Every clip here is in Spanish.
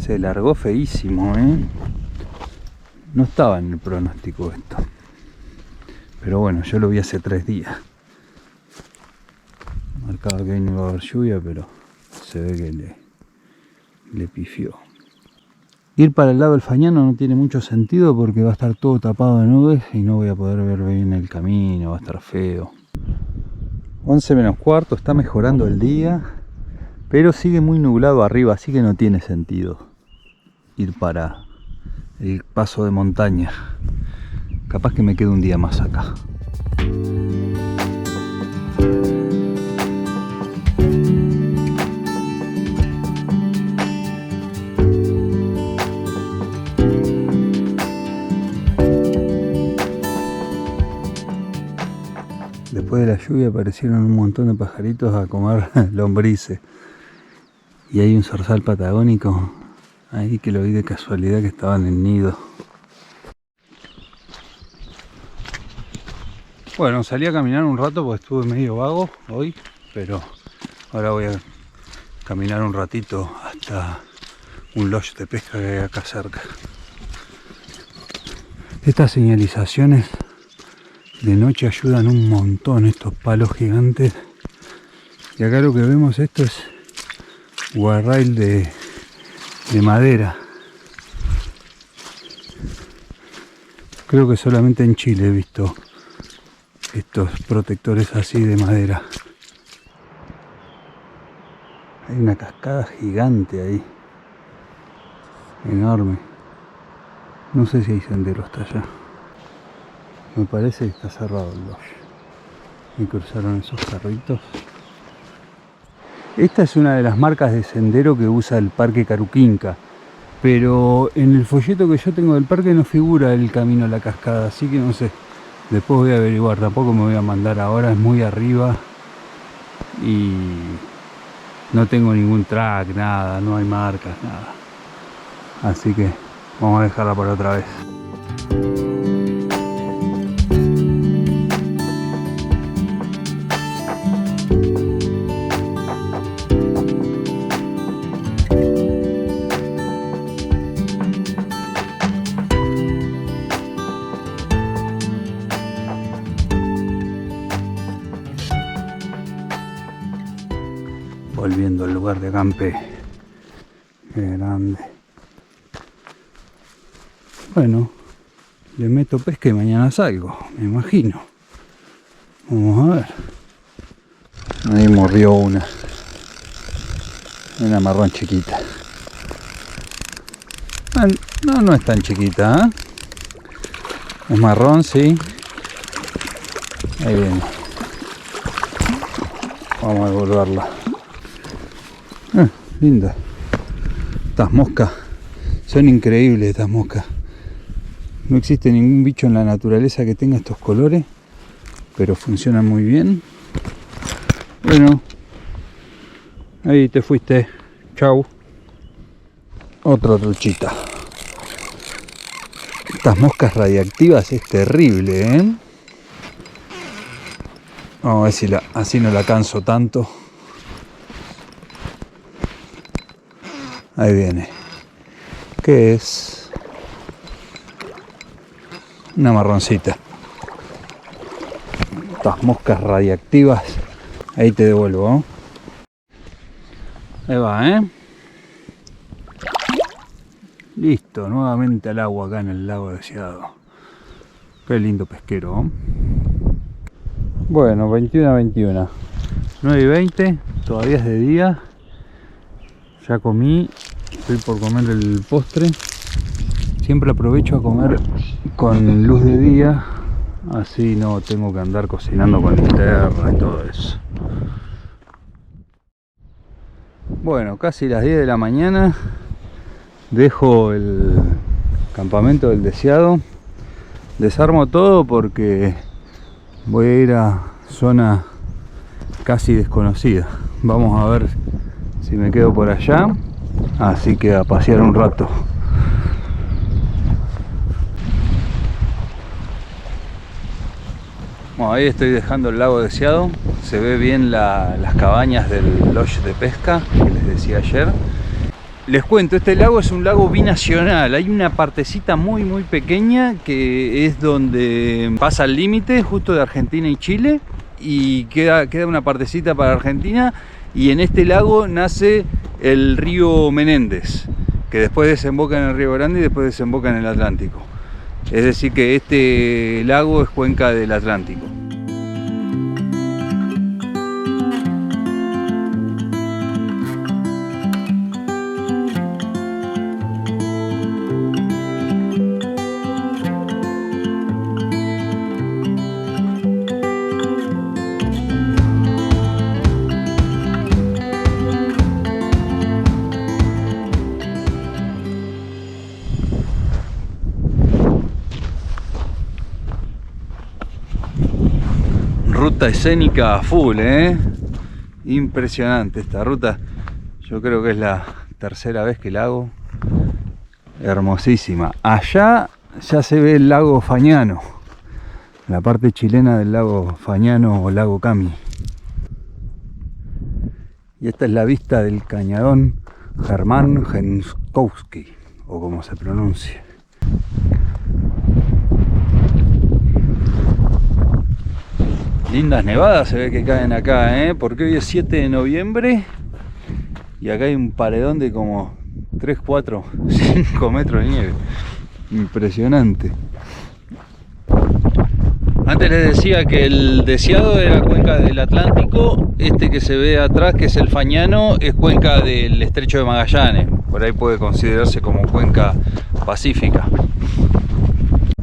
Se largó feísimo, ¿eh? No estaba en el pronóstico esto. Pero bueno, yo lo vi hace 3 días. Marcaba que no iba a haber lluvia, pero se ve que le pifió. Ir para el lado del Fagnano no tiene mucho sentido porque va a estar todo tapado de nubes y no voy a poder ver bien el camino, va a estar feo. 11 menos cuarto, está mejorando el día, pero sigue muy nublado arriba, así que no tiene sentido ir para el paso de montaña. Capaz que me quedo un día más acá. Después de la lluvia aparecieron un montón de pajaritos a comer lombrices. Y hay un zorzal patagónico ahí que lo vi de casualidad que estaban en nido. Bueno, salí a caminar un rato porque estuve medio vago hoy, pero ahora voy a caminar un ratito hasta un lodge de pesca que hay acá cerca. Estas señalizaciones de noche ayudan un montón, estos palos gigantes. Y acá lo que vemos esto es guarrail de madera. Creo que solamente en Chile he visto estos protectores así de madera. Hay una cascada gigante ahí, enorme. No sé si hay sendero hasta allá. Me parece que está cerrado el lodge. Me cruzaron esos carritos. Esta es una de las marcas de sendero que usa el Parque Caruquinca, pero en el folleto que yo tengo del parque no figura el camino a la cascada, así que no sé. Después voy a averiguar, tampoco me voy a mandar ahora, es muy arriba y no tengo ningún track, nada, no hay marcas, nada. Así que vamos a dejarla por otra vez. Volviendo al lugar de acampe. Qué grande. Bueno, le meto pesca y mañana salgo, me imagino. Vamos a ver. Ahí mordió una marrón chiquita. No es tan chiquita, ¿eh? Es marrón, sí. Ahí viene. Vamos a devolverla. Linda. Estas moscas son increíbles, estas moscas. No existe ningún bicho en la naturaleza que tenga estos colores, pero funcionan muy bien. Bueno, ahí te fuiste. Chau. Otra truchita. Estas moscas radiactivas es terrible, ¿eh? Vamos a ver si así no la canso tanto. Ahí viene. ¿Qué es? Una marroncita. Estas moscas radiactivas. Ahí te devuelvo, ¿eh? Ahí va, ¿eh? Listo, nuevamente al agua acá en el lago Deseado. Qué lindo pesquero, ¿eh? Bueno, 21 a 21. 9 y 20, todavía es de día. Ya comí, estoy por comer el postre. Siempre aprovecho a comer con luz de día, así no tengo que andar cocinando con linterna y todo eso. Bueno, casi las 10 de la mañana. Dejo el campamento del Deseado. Desarmo todo porque voy a ir a zona casi desconocida. Vamos a ver si me quedo por allá. Así que a pasear un rato. Bueno, ahí estoy dejando el lago Deseado. Se ve bien las cabañas del lodge de pesca que les decía ayer. Les cuento, este lago es un lago binacional. Hay una partecita muy pequeña que es donde pasa el límite justo de Argentina y Chile, y queda una partecita para Argentina, y en este lago nace el río Menéndez, que después desemboca en el Río Grande y después desemboca en el Atlántico. Es decir que este lago es cuenca del Atlántico. Ruta escénica a full, impresionante esta ruta. Yo creo que es la tercera vez que la hago. Hermosísima. Allá ya se ve el lago Fañano, la parte chilena del lago Fañano o lago Cami. Y esta es la vista del cañadón Germán Henskowski, o como se pronuncia. Lindas nevadas se ve que caen acá, porque hoy es 7 de noviembre y acá hay un paredón de como 3, 4, 5 metros de nieve. Impresionante. Antes les decía que el Deseado era cuenca del Atlántico. Este que se ve atrás, que es el Fañano, es cuenca del Estrecho de Magallanes. Por ahí puede considerarse como cuenca pacífica.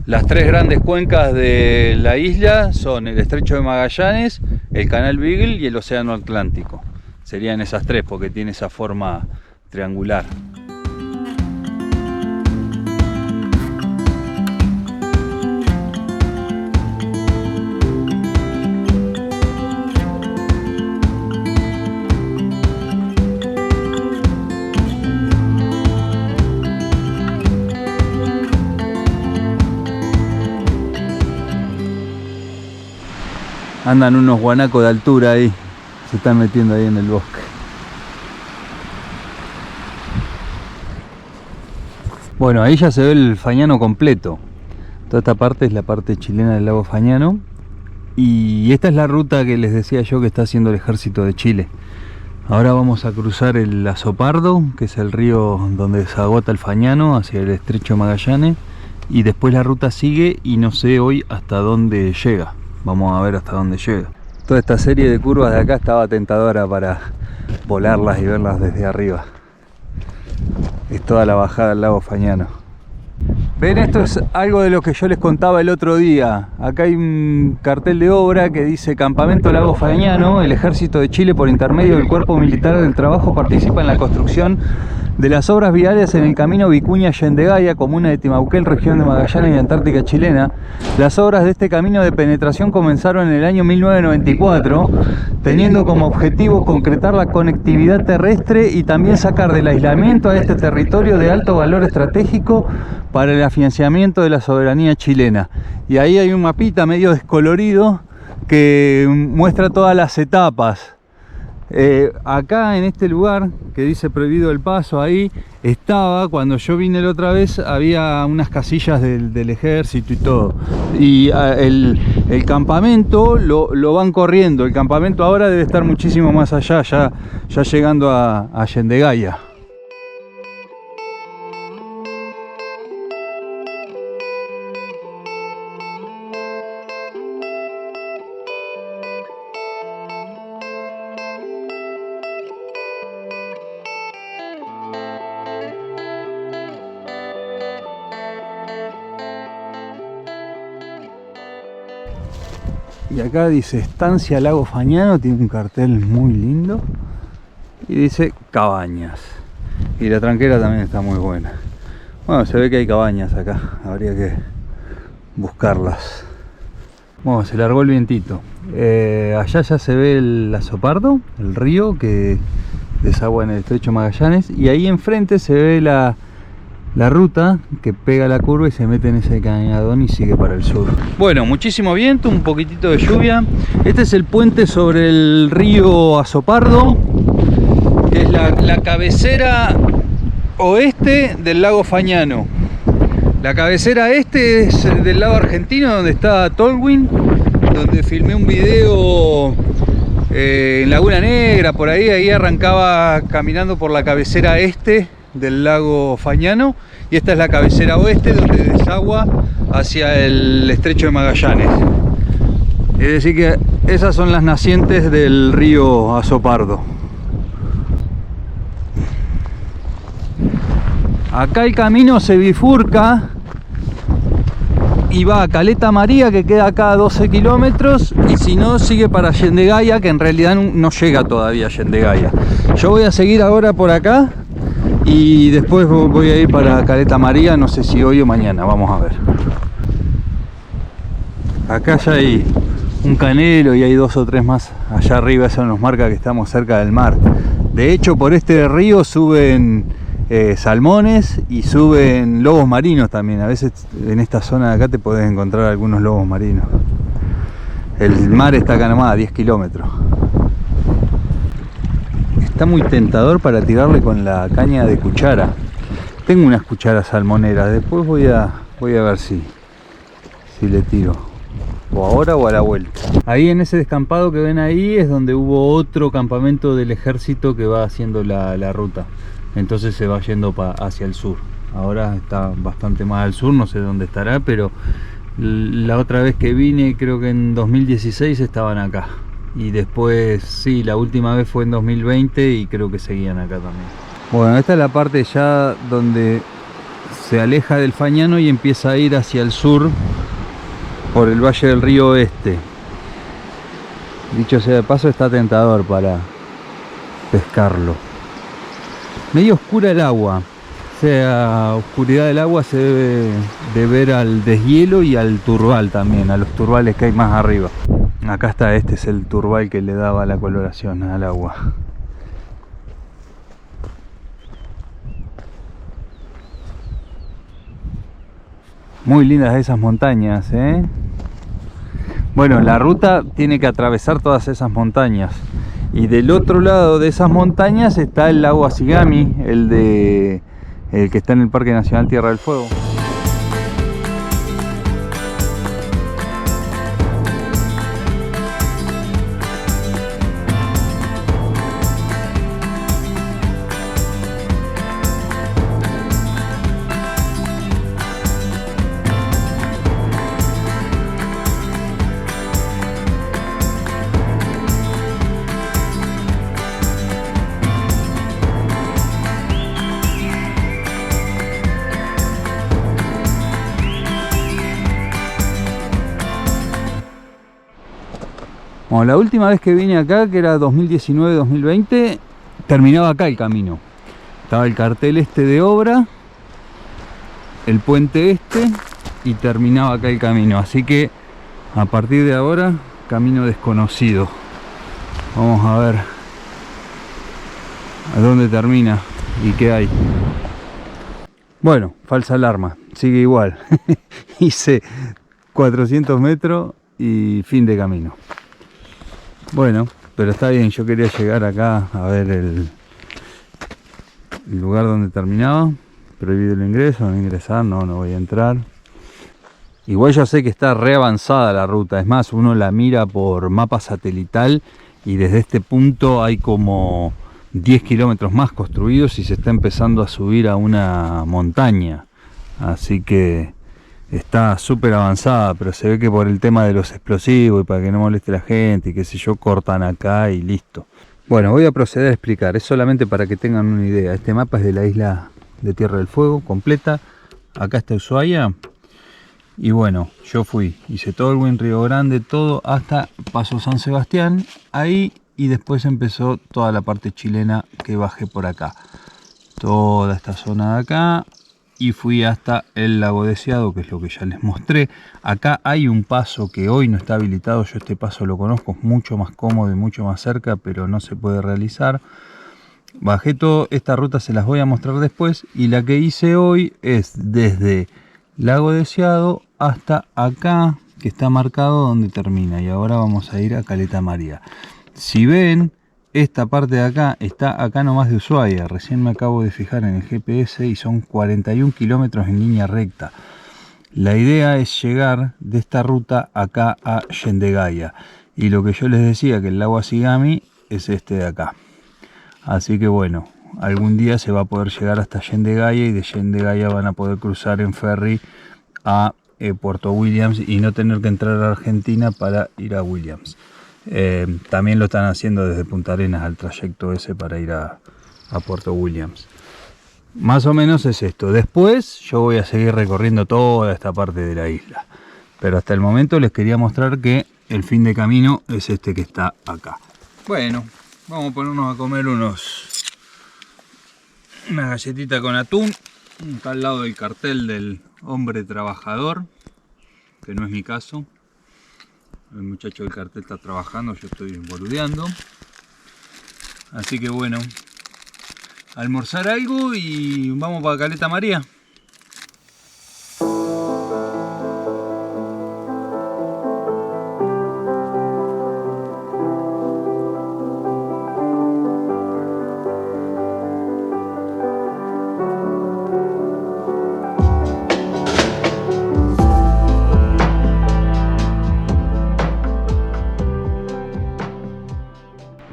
Las tres grandes cuencas de la isla son el Estrecho de Magallanes, el Canal Beagle y el Océano Atlántico. Serían esas tres porque tiene esa forma triangular. Andan unos guanacos de altura ahí, se están metiendo ahí en el bosque. Bueno, ahí ya se ve el Fañano completo. Toda esta parte es la parte chilena del lago Fañano. Y esta es la ruta que les decía yo que está haciendo el ejército de Chile. Ahora vamos a cruzar el Azopardo, que es el río donde se agota el Fañano, hacia el Estrecho de Magallanes. Y después la ruta sigue y no sé hoy hasta dónde llega. Vamos a ver hasta dónde llega. Toda esta serie de curvas de acá estaba tentadora para volarlas y verlas desde arriba. Es toda la bajada al lago Fañano. Ven, esto es algo de lo que yo les contaba el otro día. Acá hay un cartel de obra que dice: Campamento Lago Fañano, el ejército de Chile por intermedio del Cuerpo Militar del Trabajo participa en la construcción de las obras viales en el camino Vicuña-Yendegaya, comuna de Timauquén, región de Magallanes y Antártica chilena. Las obras de este camino de penetración comenzaron en el año 1994, teniendo como objetivo concretar la conectividad terrestre y también sacar del aislamiento a este territorio de alto valor estratégico para el afianzamiento de la soberanía chilena. Y ahí hay un mapita medio descolorido que muestra todas las etapas. Acá en este lugar que dice prohibido el paso, ahí estaba, cuando yo vine la otra vez, había unas casillas del ejército y todo. Y el campamento lo van corriendo. El campamento ahora debe estar muchísimo más allá, ya llegando a Yendegaya. Y acá dice Estancia Lago Fañano, tiene un cartel muy lindo. Y dice cabañas. Y la tranquera también está muy buena. Bueno, se ve que hay cabañas acá, habría que buscarlas. Bueno, se largó el vientito. Allá ya se ve el Azopardo, el río que desagua en el Estrecho Magallanes. Y ahí enfrente se ve la ruta que pega la curva y se mete en ese cañadón y sigue para el sur. Bueno, muchísimo viento, un poquitito de lluvia. Este es el puente sobre el río Azopardo, que es la cabecera oeste del lago Fagnano. La cabecera este es del lado argentino, donde está Tolwyn, donde filmé un video en Laguna Negra, por ahí arrancaba caminando por la cabecera este del lago Fagnano, y esta es la cabecera oeste, donde desagua hacia el estrecho de Magallanes. Es decir que esas son las nacientes del río Azopardo. Acá el camino se bifurca y va a Caleta María, que queda acá a 12 kilómetros, y si no sigue para Yendegaya, que en realidad no llega todavía a Yendegaya. Yo voy a seguir ahora por acá y después voy a ir para Caleta María, no sé si hoy o mañana, vamos a ver. Acá ya hay un canelo y hay 2 o 3 más allá arriba, eso nos marca que estamos cerca del mar. De hecho, por este río suben salmones y suben lobos marinos también. A veces en esta zona de acá te podés encontrar algunos lobos marinos. El mar está acá nomás a 10 kilómetros. Está muy tentador para tirarle con la caña de cuchara. Tengo unas cucharas salmoneras, después voy a ver si le tiro, o ahora o a la vuelta. Ahí en ese descampado que ven ahí es donde hubo otro campamento del ejército que va haciendo la ruta. Entonces se va yendo hacia el sur. Ahora está bastante más al sur, no sé dónde estará, pero la otra vez que vine, creo que en 2016, estaban acá. Y después, sí, la última vez fue en 2020 y creo que seguían acá también. Bueno, esta es la parte ya donde se aleja del Fagnano y empieza a ir hacia el sur por el valle del río Este. Dicho sea de paso, está tentador para pescarlo. Medio oscura el agua, o sea, oscuridad del agua se debe de ver al deshielo y al turbal también, a los turbales que hay más arriba. Acá está, este es el turbal que le daba la coloración al agua. Muy lindas esas montañas, ¿eh? Bueno, la ruta tiene que atravesar todas esas montañas. Y del otro lado de esas montañas está el lago Asigami, el que está en el Parque Nacional Tierra del Fuego. Bueno, la última vez que vine acá, que era 2019-2020, terminaba acá el camino. Estaba el cartel este de obra, el puente este, y terminaba acá el camino. Así que a partir de ahora, camino desconocido. Vamos a ver a dónde termina y qué hay. Bueno, falsa alarma, sigue igual. Hice 400 metros y fin de camino. Bueno, pero está bien, yo quería llegar acá a ver el lugar donde terminaba. Prohibido el ingreso, no ingresar, no voy a entrar. Igual yo sé que está re avanzada la ruta, es más, uno la mira por mapa satelital y desde este punto hay como 10 kilómetros más construidos y se está empezando a subir a una montaña. Así que está súper avanzada, pero se ve que por el tema de los explosivos y para que no moleste la gente y qué sé yo, cortan acá y listo. Bueno, voy a proceder a explicar, es solamente para que tengan una idea. Este mapa es de la isla de Tierra del Fuego completa. Acá está Ushuaia. Y bueno, yo hice Tolwyn, Río Grande, todo hasta Paso San Sebastián, ahí, y después empezó toda la parte chilena que bajé por acá. Toda esta zona de acá. Y fui hasta el lago Deseado, que es lo que ya les mostré. Acá hay un paso que hoy no está habilitado, yo este paso lo conozco, es mucho más cómodo y mucho más cerca, pero no se puede realizar. Bajé toda esta ruta, se las voy a mostrar después, y la que hice hoy es desde Lago Deseado hasta acá, que está marcado donde termina, y ahora vamos a ir a Caleta María. Si ven, esta parte de acá está acá nomás de Ushuaia. Recién me acabo de fijar en el GPS y son 41 kilómetros en línea recta. La idea es llegar de esta ruta acá a Yendegaya. Y lo que yo les decía, que el lago Asigami es este de acá. Así que bueno, algún día se va a poder llegar hasta Yendegaya y de Yendegaya van a poder cruzar en ferry a Puerto Williams y no tener que entrar a Argentina para ir a Williams. También lo están haciendo desde Punta Arenas al trayecto ese para ir a Puerto Williams. Más o menos es esto. Después yo voy a seguir recorriendo toda esta parte de la isla. Pero hasta el momento les quería mostrar que el fin de camino es este que está acá. Bueno, vamos a ponernos a comer una galletita con atún. Está al lado del cartel del hombre trabajador, que no es mi caso. El muchacho del cartel está trabajando, yo estoy boludeando. Así que bueno, almorzar algo y vamos para Caleta María.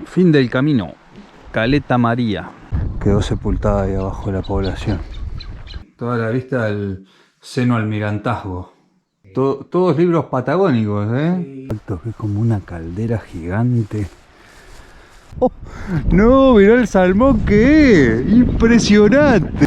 Fin del camino, Caleta María. Quedó sepultada ahí abajo de la población. Toda la vista del seno almirantazgo. Todos libros patagónicos, ¿eh? Sí. Es como una caldera gigante. ¡Oh! ¡No! ¡Mirá el salmón que es! ¡Impresionante!